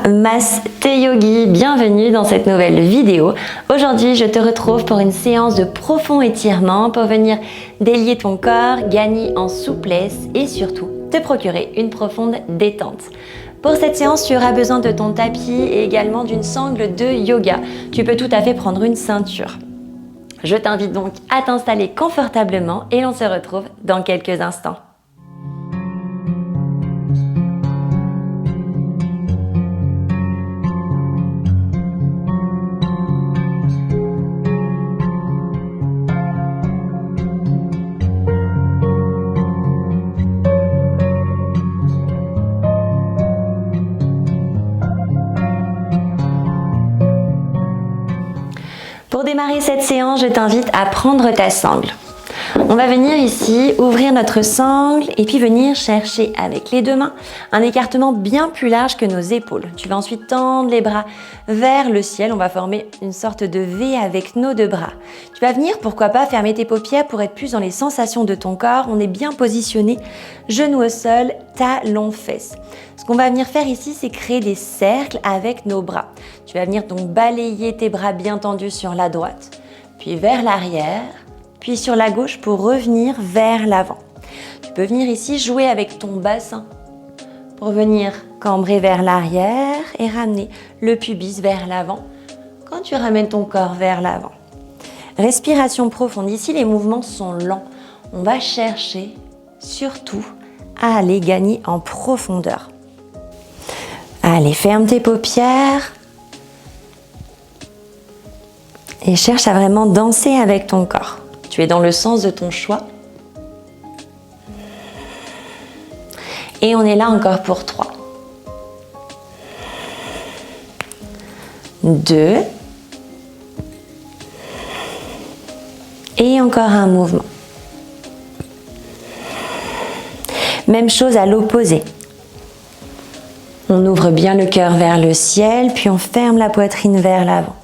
Namaste Yogi, bienvenue dans cette nouvelle vidéo. Aujourd'hui, je te retrouve pour une séance de profond étirement pour venir délier ton corps, gagner en souplesse et surtout te procurer une profonde détente. Pour cette séance, tu auras besoin de ton tapis et également d'une sangle de yoga. Tu peux tout à fait prendre une ceinture. Je t'invite donc à t'installer confortablement et on se retrouve dans quelques instants. Pour démarrer cette séance, je t'invite à prendre ta sangle. On va venir ici ouvrir notre sangle et puis venir chercher avec les deux mains un écartement bien plus large que nos épaules. Tu vas ensuite tendre les bras vers le ciel. On va former une sorte de V avec nos deux bras. Tu vas venir, pourquoi pas, fermer tes paupières pour être plus dans les sensations de ton corps. On est bien positionné, genoux au sol, talons fesses. Ce qu'on va venir faire ici, c'est créer des cercles avec nos bras. Tu vas venir donc balayer tes bras bien tendus sur la droite, puis vers l'arrière, puis sur la gauche pour revenir vers l'avant. Tu peux venir ici jouer avec ton bassin pour venir cambrer vers l'arrière et ramener le pubis vers l'avant quand tu ramènes ton corps vers l'avant. Respiration profonde. Ici, les mouvements sont lents. On va chercher surtout à aller gagner en profondeur. Allez, ferme tes paupières et cherche à vraiment danser avec ton corps. Tu es dans le sens de ton choix. Et on est là encore pour 3. 2. Et encore un mouvement. Même chose à l'opposé. On ouvre bien le cœur vers le ciel, puis on ferme la poitrine vers l'avant.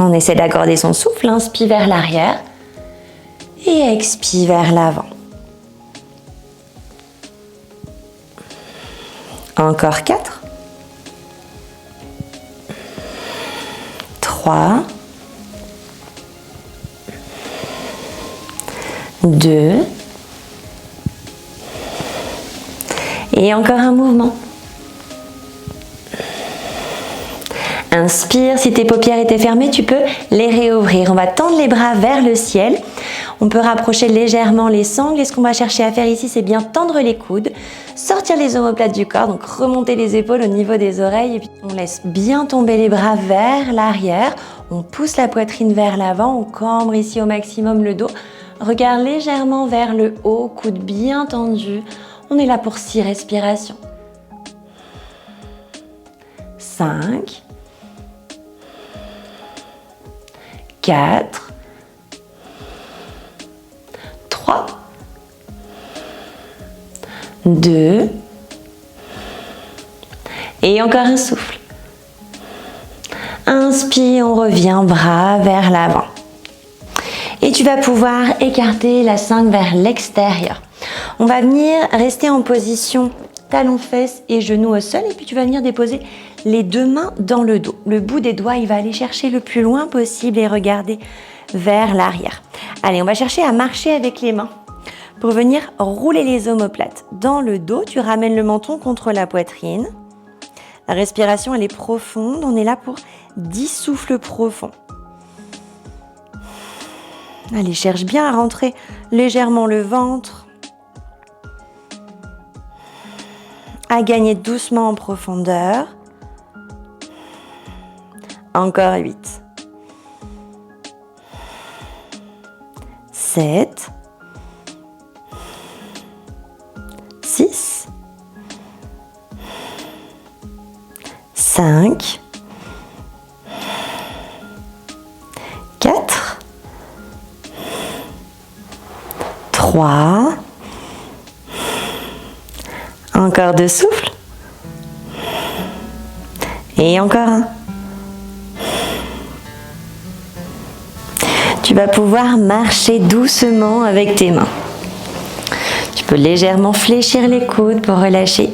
On essaie d'accorder son souffle, inspire vers l'arrière et expire vers l'avant. Encore 4. 3. 2. Et encore un mouvement. Inspire, si tes paupières étaient fermées, tu peux les réouvrir. On va tendre les bras vers le ciel. On peut rapprocher légèrement les sangles. Et ce qu'on va chercher à faire ici, c'est bien tendre les coudes, sortir les omoplates du corps, donc remonter les épaules au niveau des oreilles. Et puis on laisse bien tomber les bras vers l'arrière. On pousse la poitrine vers l'avant. On cambre ici au maximum le dos. Regarde légèrement vers le haut, coude bien tendu. On est là pour 6 respirations. 5. 4, 3, 2, et encore un souffle. Inspire, on revient, bras vers l'avant. Et tu vas pouvoir écarter la sangle vers l'extérieur. On va venir rester en position talons fesses et genoux au sol, et puis tu vas venir déposer les deux mains dans le dos. Le bout des doigts, il va aller chercher le plus loin possible et regarder vers l'arrière. Allez, on va chercher à marcher avec les mains pour venir rouler les omoplates dans le dos. Tu ramènes le menton contre la poitrine. La respiration, elle est profonde. On est là pour 10 souffles profonds. Allez, cherche bien à rentrer légèrement le ventre. À gagner doucement en profondeur. Encore 8. 7. 6. 5. 4. 3. Encore 2 souffles. Et encore un. Tu vas pouvoir marcher doucement avec tes mains. Tu peux légèrement fléchir les coudes pour relâcher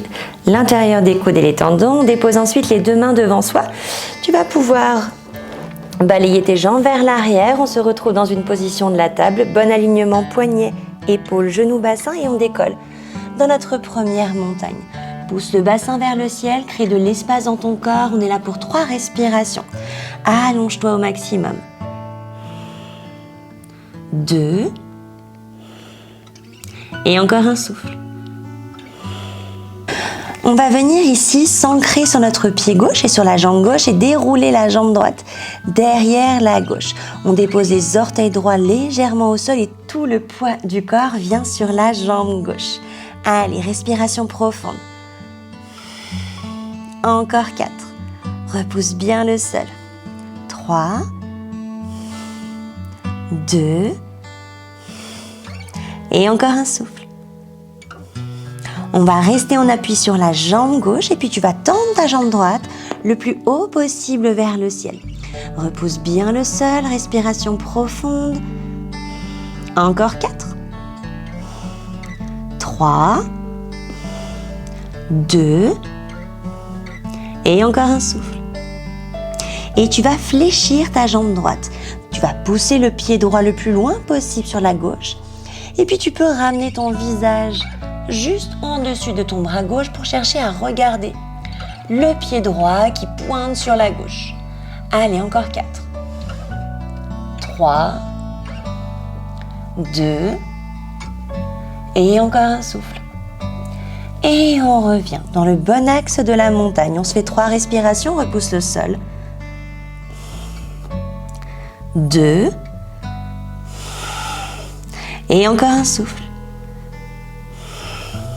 l'intérieur des coudes et les tendons. On dépose ensuite les deux mains devant soi. Tu vas pouvoir balayer tes jambes vers l'arrière. On se retrouve dans une position de la table. Bon alignement, poignets, épaules, genoux, bassin et on décolle dans notre première montagne. Pousse le bassin vers le ciel, crée de l'espace dans ton corps. On est là pour 3 respirations. Allonge-toi au maximum. 2. Et encore un souffle. On va venir ici s'ancrer sur notre pied gauche et sur la jambe gauche et dérouler la jambe droite derrière la gauche. On dépose les orteils droits légèrement au sol et tout le poids du corps vient sur la jambe gauche. Allez, respiration profonde. Encore 4. Repousse bien le sol. 3. 2. Et encore un souffle. On va rester en appui sur la jambe gauche et puis tu vas tendre ta jambe droite le plus haut possible vers le ciel. Repousse bien le sol, respiration profonde. Encore 4. 3. 2. Et encore un souffle. Et tu vas fléchir ta jambe droite. Tu vas pousser le pied droit le plus loin possible sur la gauche. Et puis tu peux ramener ton visage juste en dessus de ton bras gauche pour chercher à regarder le pied droit qui pointe sur la gauche. Allez, encore 4. 3. 2. Et encore un souffle. Et on revient dans le bon axe de la montagne. On se fait 3 respirations, on repousse le sol. 2. Et encore un souffle.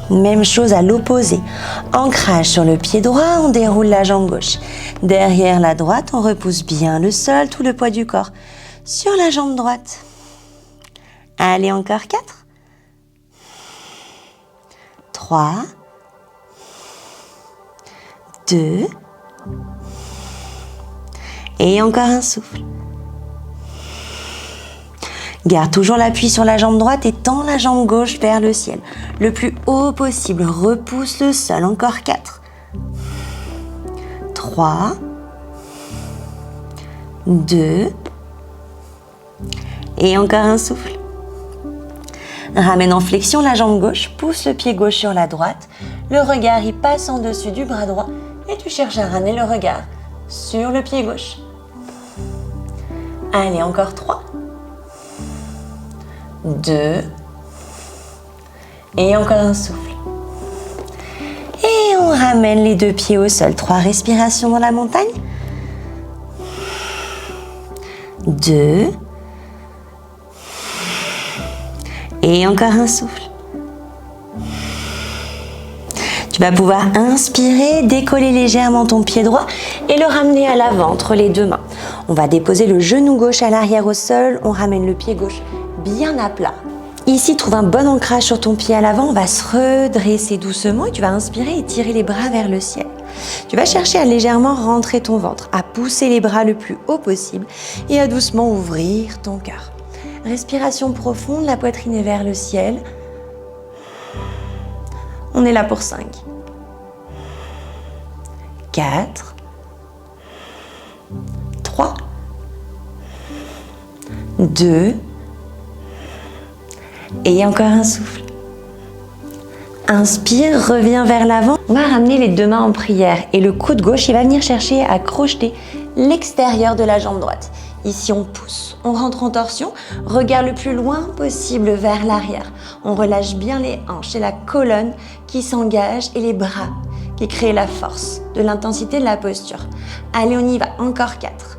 Même chose à l'opposé. Ancrage sur le pied droit, on déroule la jambe gauche. Derrière la droite, on repousse bien le sol, tout le poids du corps sur la jambe droite. Allez, encore 4. 3. 2. Et encore un souffle. Garde toujours l'appui sur la jambe droite et tends la jambe gauche vers le ciel. Le plus haut possible, repousse le sol. Encore 4. 3. 2. Et encore un souffle. Ramène en flexion la jambe gauche, pousse le pied gauche sur la droite. Le regard y passe en dessus du bras droit et tu cherches à ramener le regard sur le pied gauche. Allez, encore 3. 2. Et encore un souffle. Et on ramène les 2 pieds au sol. 3 respirations dans la montagne. 2. Et encore un souffle. Tu vas pouvoir inspirer, décoller légèrement ton pied droit et le ramener à l'avant entre les 2 mains. On va déposer le genou gauche à l'arrière au sol. On ramène le pied gauche bien à plat. Ici, trouve un bon ancrage sur ton pied à l'avant. On va se redresser doucement et tu vas inspirer et tirer les bras vers le ciel. Tu vas chercher à légèrement rentrer ton ventre, à pousser les bras le plus haut possible et à doucement ouvrir ton cœur. Respiration profonde, la poitrine est vers le ciel. On est là pour 5. 4. 3. 2. Et encore un souffle. Inspire, reviens vers l'avant. On va ramener les 2 mains en prière et le coude gauche, il va venir chercher à crocheter l'extérieur de la jambe droite. Ici, on pousse, on rentre en torsion, regard le plus loin possible vers l'arrière. On relâche bien les hanches et la colonne qui s'engage et les bras qui créent la force, de l'intensité de la posture. Allez, on y va. Encore 4.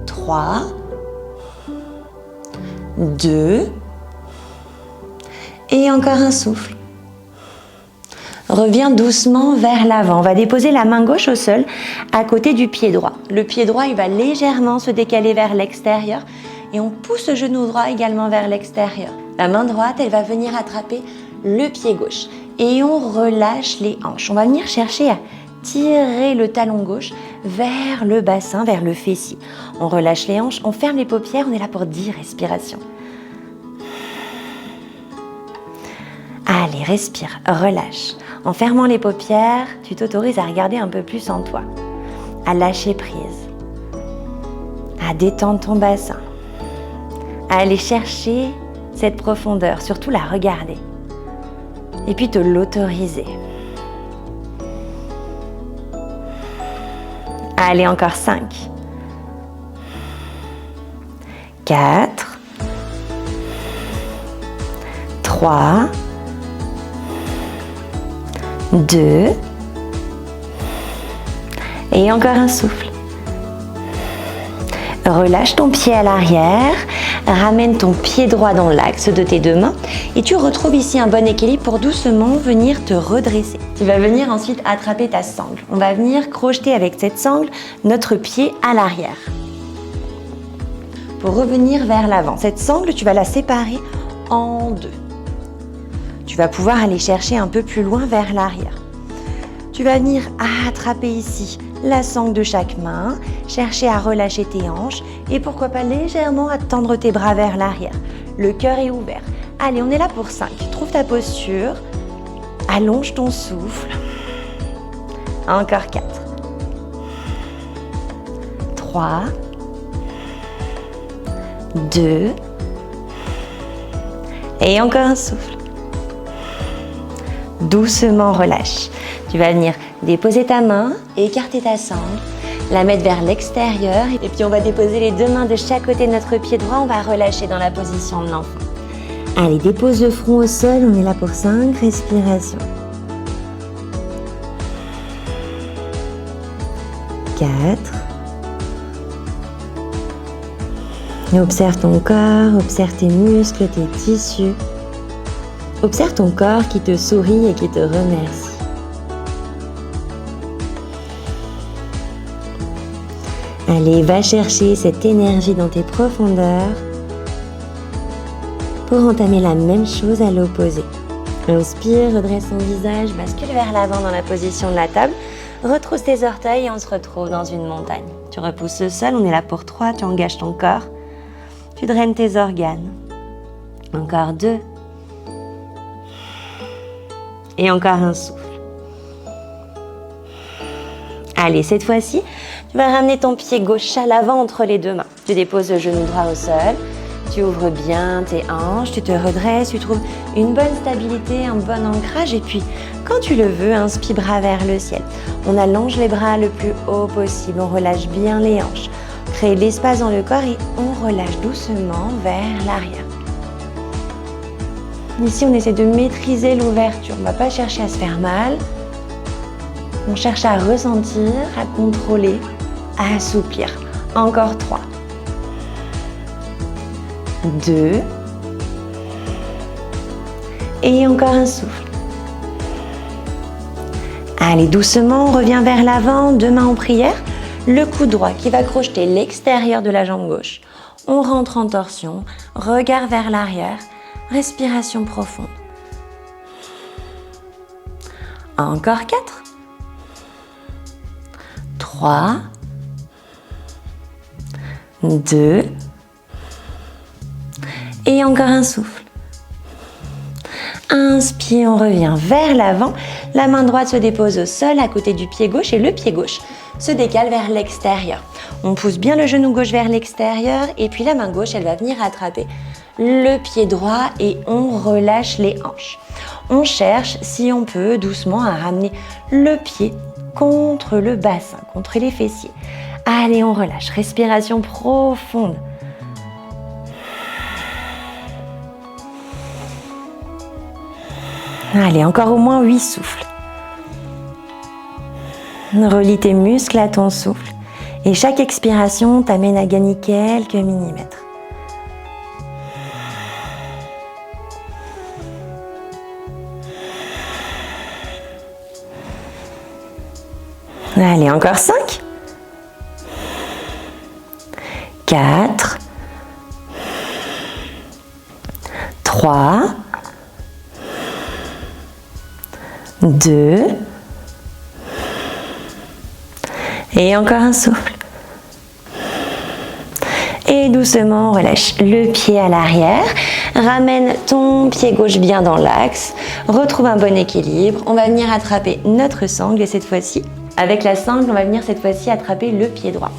3. 2. Et encore un souffle. Reviens doucement vers l'avant. On va déposer la main gauche au sol à côté du pied droit. Le pied droit, il va légèrement se décaler vers l'extérieur et on pousse le genou droit également vers l'extérieur. La main droite, elle va venir attraper le pied gauche et on relâche les hanches. On va venir chercher à tirer le talon gauche vers le bassin, vers le fessier. On relâche les hanches, on ferme les paupières, on est là pour 10 respirations. Allez, respire, relâche. En fermant les paupières, tu t'autorises à regarder un peu plus en toi, à lâcher prise, à détendre ton bassin, à aller chercher cette profondeur, surtout la regarder, et puis te l'autoriser. Allez, encore 5, 4, 3, 2, et encore un souffle. Relâche ton pied à l'arrière, ramène ton pied droit dans l'axe de tes deux mains et tu retrouves ici un bon équilibre pour doucement venir te redresser. Tu vas venir ensuite attraper ta sangle. On va venir crocheter avec cette sangle notre pied à l'arrière. Pour revenir vers l'avant, cette sangle, tu vas la séparer en deux. Tu vas pouvoir aller chercher un peu plus loin vers l'arrière. Tu vas venir attraper ici la sangle de chaque main, chercher à relâcher tes hanches et pourquoi pas légèrement à tendre tes bras vers l'arrière. Le cœur est ouvert. Allez, on est là pour 5. Trouve ta posture, allonge ton souffle. Encore 4, 3, 2, et encore un souffle. Doucement relâche. Tu vas venir déposer ta main, écarter ta sangle, la mettre vers l'extérieur et puis on va déposer les deux mains de chaque côté de notre pied droit. On va relâcher dans la position de l'enfant. Allez, dépose le front au sol. On est là pour 5 respirations. 4. Observe ton corps, observe tes muscles, tes tissus. Observe ton corps qui te sourit et qui te remercie. Allez, va chercher cette énergie dans tes profondeurs pour entamer la même chose à l'opposé. Inspire, redresse ton visage, bascule vers l'avant dans la position de la table. Retrousse tes orteils et on se retrouve dans une montagne. Tu repousses le sol, on est là pour 3, tu engages ton corps. Tu draines tes organes. Encore 2. Et encore un souffle. Allez, cette fois-ci, tu vas ramener ton pied gauche à l'avant entre les deux mains. Tu déposes le genou droit au sol. Tu ouvres bien tes hanches, tu te redresses, tu trouves une bonne stabilité, un bon ancrage. Et puis, quand tu le veux, inspire bras vers le ciel. On allonge les bras le plus haut possible. On relâche bien les hanches. Crée l'espace dans le corps et on relâche doucement vers l'arrière. Ici, on essaie de maîtriser l'ouverture. On ne va pas chercher à se faire mal. On cherche à ressentir, à contrôler, à assouplir. Encore 3. 2. Et encore un souffle. Allez, doucement, on revient vers l'avant, deux mains en prière. Le coude droit qui va crocheter l'extérieur de la jambe gauche. On rentre en torsion, regard vers l'arrière. Respiration profonde. Encore 4. 3. 2. Et encore un souffle. Inspire, on revient vers l'avant. La main droite se dépose au sol à côté du pied gauche et le pied gauche se décale vers l'extérieur. On pousse bien le genou gauche vers l'extérieur et puis la main gauche, elle va venir attraper le pied droit et on relâche les hanches. On cherche, si on peut, doucement à ramener le pied contre le bassin, contre les fessiers. Allez, on relâche. Respiration profonde. Allez, encore au moins 8 souffles. Relie tes muscles à ton souffle. Et chaque expiration t'amène à gagner quelques millimètres. Allez, encore 5. 4. 3. 2. Et encore un souffle. Et Et doucement, relâche le pied à l'arrière. Ramène ton pied gauche bien dans l'axe. Retrouve un bon équilibre. On va venir attraper notre sangle et cette fois-ci, avec la sangle, on va venir cette fois-ci attraper le pied droit.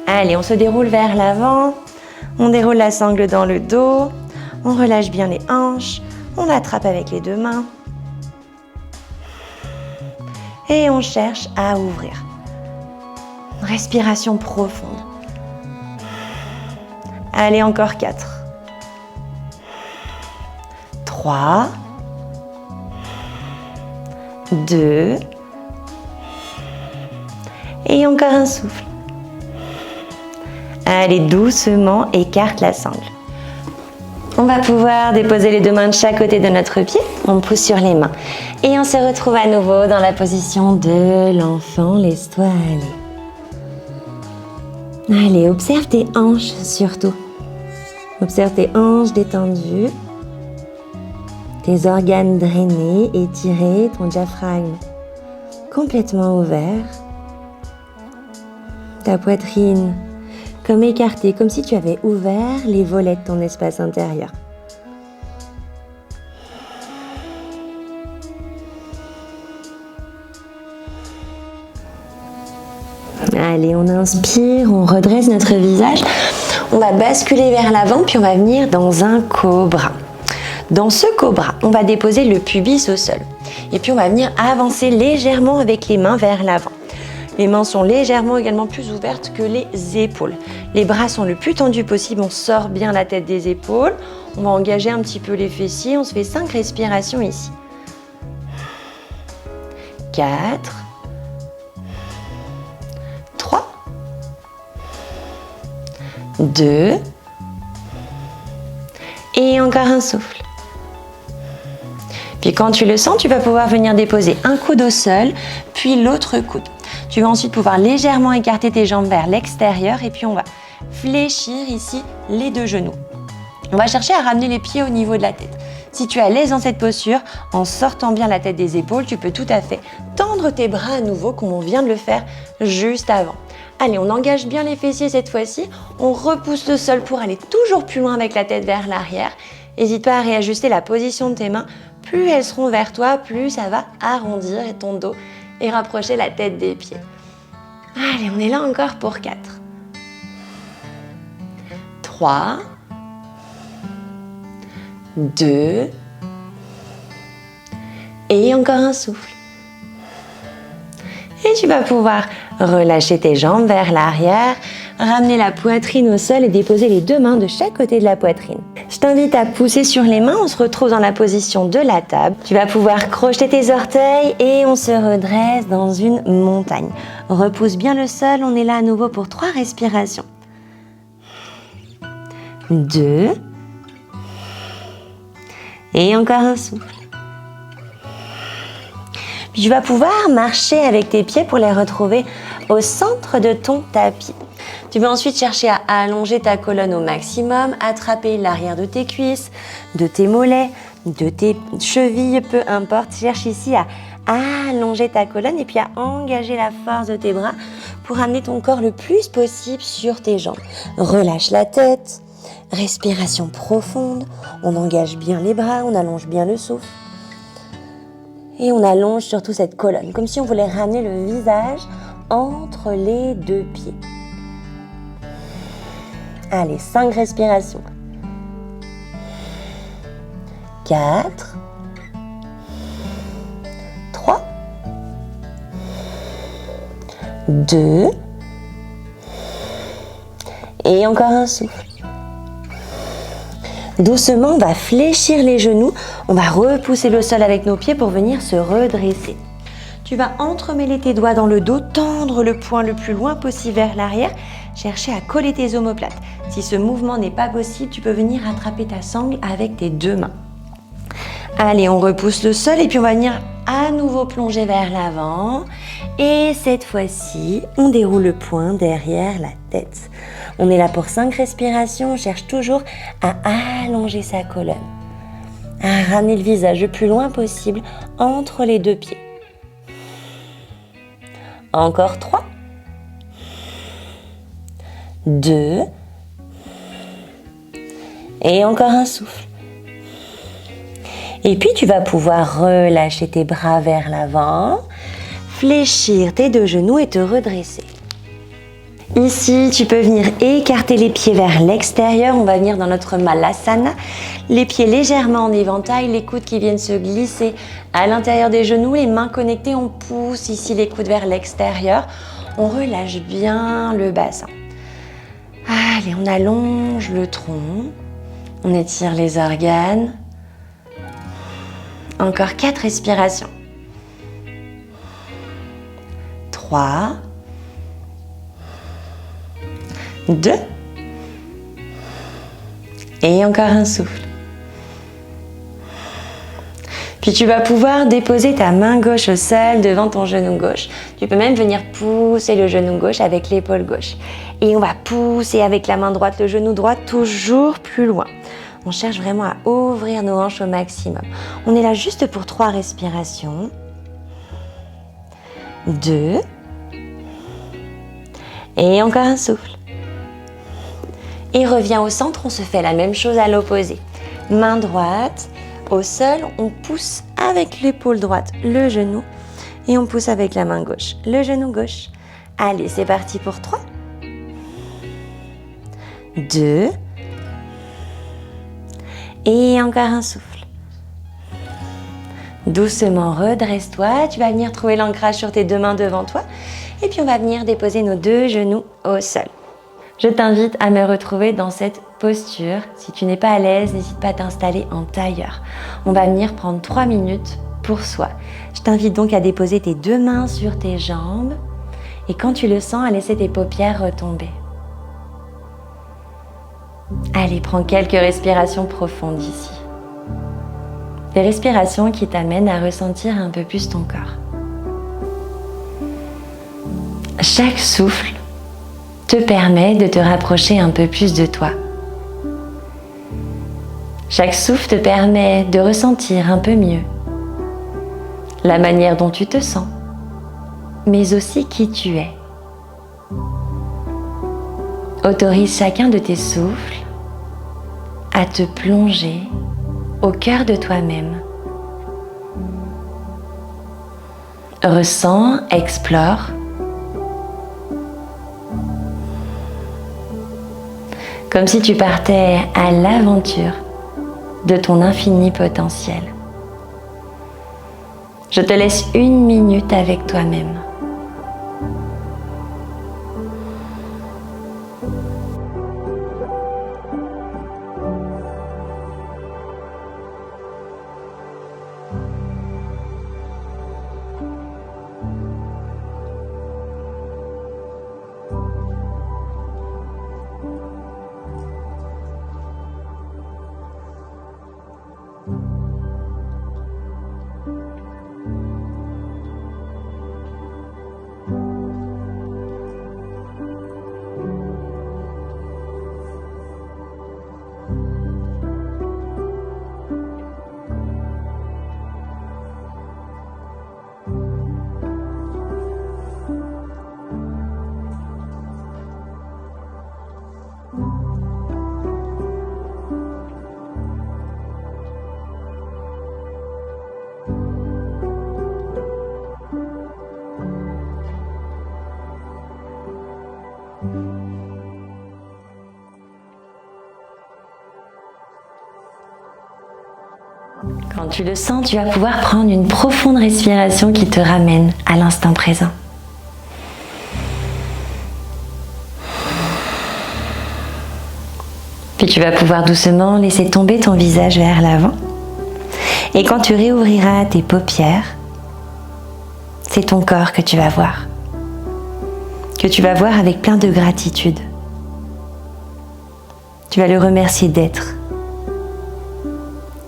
Allez, on se déroule vers l'avant. On déroule la sangle dans le dos. On relâche bien les hanches. On attrape avec les deux mains. Et on cherche à ouvrir. Respiration profonde. Allez, encore 4. 3. 2. Et encore un souffle. Allez, doucement, écarte la sangle. On va pouvoir déposer les deux mains de chaque côté de notre pied. On pousse sur les mains. Et on se retrouve à nouveau dans la position de l'enfant. Laisse-toi aller. Allez, observe tes hanches surtout. Observe tes hanches détendues. Tes organes drainés, étirés, ton diaphragme complètement ouvert. Ta poitrine comme écartée, comme si tu avais ouvert les volets de ton espace intérieur. Allez, on inspire, on redresse notre visage. On va basculer vers l'avant, puis on va venir dans un cobra. Dans ce cobra, on va déposer le pubis au sol. Et puis on va venir avancer légèrement avec les mains vers l'avant. Les mains sont légèrement également plus ouvertes que les épaules. Les bras sont le plus tendus possible. On sort bien la tête des épaules. On va engager un petit peu les fessiers. On se fait 5 respirations ici. 4. 3. 2. Et encore un souffle. Puis quand tu le sens, tu vas pouvoir venir déposer un coude au sol, puis l'autre coude. Tu vas ensuite pouvoir légèrement écarter tes jambes vers l'extérieur et puis on va fléchir ici les deux genoux. On va chercher à ramener les pieds au niveau de la tête. Si tu es à l'aise dans cette posture, en sortant bien la tête des épaules, tu peux tout à fait tendre tes bras à nouveau comme on vient de le faire juste avant. Allez, on engage bien les fessiers cette fois-ci. On repousse le sol pour aller toujours plus loin avec la tête vers l'arrière. N'hésite pas à réajuster la position de tes mains. Plus elles seront vers toi, plus ça va arrondir ton dos et rapprocher la tête des pieds. Allez, on est là encore pour 4. 3. 2. Et encore un souffle. Et tu vas pouvoir relâcher tes jambes vers l'arrière, ramener la poitrine au sol et déposer les deux mains de chaque côté de la poitrine. Je t'invite à pousser sur les mains, on se retrouve dans la position de la table. Tu vas pouvoir crocheter tes orteils et on se redresse dans une montagne. Repousse bien le sol, on est là à nouveau pour 3 respirations. 2. Et encore un souffle. Puis tu vas pouvoir marcher avec tes pieds pour les retrouver au centre de ton tapis. Tu vas ensuite chercher à allonger ta colonne au maximum, attraper l'arrière de tes cuisses, de tes mollets, de tes chevilles, peu importe. Cherche ici à allonger ta colonne et puis à engager la force de tes bras pour amener ton corps le plus possible sur tes jambes. Relâche la tête, respiration profonde, on engage bien les bras, on allonge bien le souffle. Et on allonge surtout cette colonne, comme si on voulait ramener le visage entre les deux pieds. Allez, 5 respirations. 4. 3. 2. Et encore un souffle. Doucement, on va fléchir les genoux, on va repousser le sol avec nos pieds pour venir se redresser. Tu vas entremêler tes doigts dans le dos, tendre le poing le plus loin possible vers l'arrière, chercher à coller tes omoplates. Si ce mouvement n'est pas possible, tu peux venir attraper ta sangle avec tes deux mains. Allez, on repousse le sol et puis on va venir à nouveau plonger vers l'avant. Et cette fois-ci, on déroule le poing derrière la tête. On est là pour 5 respirations, on cherche toujours à allonger sa colonne, à ramener le visage le plus loin possible entre les deux pieds. Encore 3, 2, Et encore un souffle. Et puis tu vas pouvoir relâcher tes bras vers l'avant, fléchir tes deux genoux et te redresser. Ici, tu peux venir écarter les pieds vers l'extérieur. On va venir dans notre Malasana. Les pieds légèrement en éventail, les coudes qui viennent se glisser à l'intérieur des genoux, les mains connectées. On pousse ici les coudes vers l'extérieur. On relâche bien le bassin. Allez, on allonge le tronc. On étire les organes. Encore 4 respirations. 3, 2, et encore un souffle. Puis tu vas pouvoir déposer ta main gauche au sol devant ton genou gauche. Tu peux même venir pousser le genou gauche avec l'épaule gauche. Et on va pousser avec la main droite le genou droit toujours plus loin. On cherche vraiment à ouvrir nos hanches au maximum. On est là juste pour 3 respirations. 2. Et encore un souffle. Et reviens au centre, on se fait la même chose à l'opposé. Main droite, au sol, on pousse avec l'épaule droite le genou et on pousse avec la main gauche le genou gauche. Allez, c'est parti pour 3. 2. Et encore un souffle. Doucement, redresse-toi. Tu vas venir trouver l'ancrage sur tes 2 mains devant toi. Et puis on va venir déposer nos 2 genoux au sol. Je t'invite à me retrouver dans cette posture. Si tu n'es pas à l'aise, n'hésite pas à t'installer en tailleur. On va venir prendre 3 minutes pour soi. Je t'invite donc à déposer tes 2 mains sur tes jambes et quand tu le sens, à laisser tes paupières retomber. Allez, prends quelques respirations profondes ici. Des respirations qui t'amènent à ressentir un peu plus ton corps. Chaque souffle te permet de te rapprocher un peu plus de toi. Chaque souffle te permet de ressentir un peu mieux la manière dont tu te sens, mais aussi qui tu es. Autorise chacun de tes souffles à te plonger au cœur de toi-même. Ressens, explore. Comme si tu partais à l'aventure de ton infini potentiel. Je te laisse 1 minute avec toi-même. Quand tu le sens, tu vas pouvoir prendre une profonde respiration qui te ramène à l'instant présent. Puis tu vas pouvoir doucement laisser tomber ton visage vers l'avant. Et quand tu réouvriras tes paupières, c'est ton corps que tu vas voir. Que tu vas voir avec plein de gratitude. Tu vas le remercier d'être.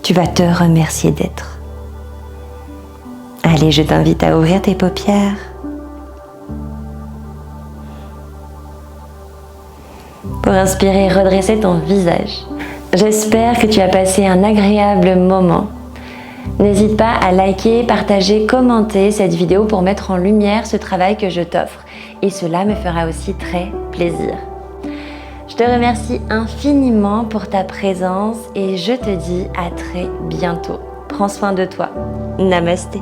Tu vas te remercier d'être. Allez, je t'invite à ouvrir tes paupières. Pour inspirer, redresser ton visage. J'espère que tu as passé un agréable moment. N'hésite pas à liker, partager, commenter cette vidéo pour mettre en lumière ce travail que je t'offre. Et cela me fera aussi très plaisir. Je te remercie infiniment pour ta présence et je te dis à très bientôt. Prends soin de toi. Namasté.